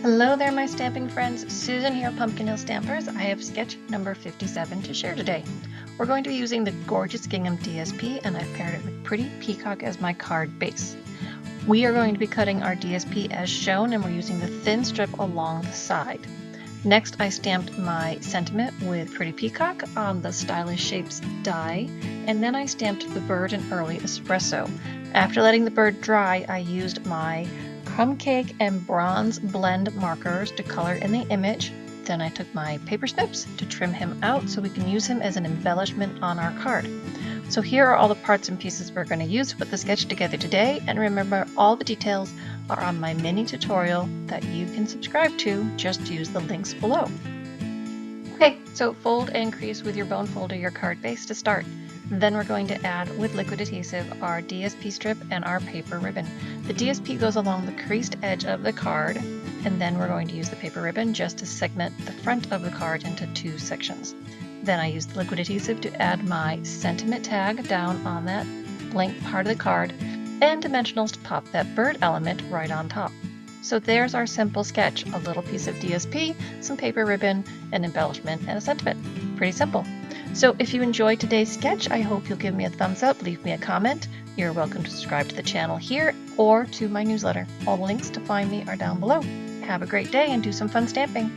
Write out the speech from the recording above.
Hello there, my stamping friends. Susan here, Pumpkin Hill Stampers. I have sketch number 57 to share today. We're going to be using the gorgeous Gingham DSP, and I've paired it with Pretty Peacock as my card base. We are going to be cutting our DSP as shown, and we're using the thin strip along the side. Next, I stamped my sentiment with Pretty Peacock on the Stylish Shapes die, and then I stamped the bird in Early Espresso. After letting the bird dry, I used my crumb cake and bronze blend markers to color in the image. Then I took my paper snips to trim him out so we can use him as an embellishment on our card. So here are all the parts and pieces we're going to use to put the sketch together today, and remember, all the details are on my mini tutorial that you can subscribe to. Just use the links below. Okay, so fold and crease with your bone folder your card base to start. Then we're going to add with liquid adhesive our DSP strip and our paper ribbon. The DSP goes along the creased edge of the card, and then we're going to use the paper ribbon just to segment the front of the card into two sections. Then I use the liquid adhesive to add my sentiment tag down on that blank part of the card, and dimensionals to pop that bird element right on top. So there's our simple sketch: a little piece of DSP, some paper ribbon, an embellishment, and a sentiment. Pretty simple. So if you enjoyed today's sketch, I hope you'll give me a thumbs up, leave me a comment. You're welcome to subscribe to the channel here or to my newsletter. All the links to find me are down below. Have a great day and do some fun stamping.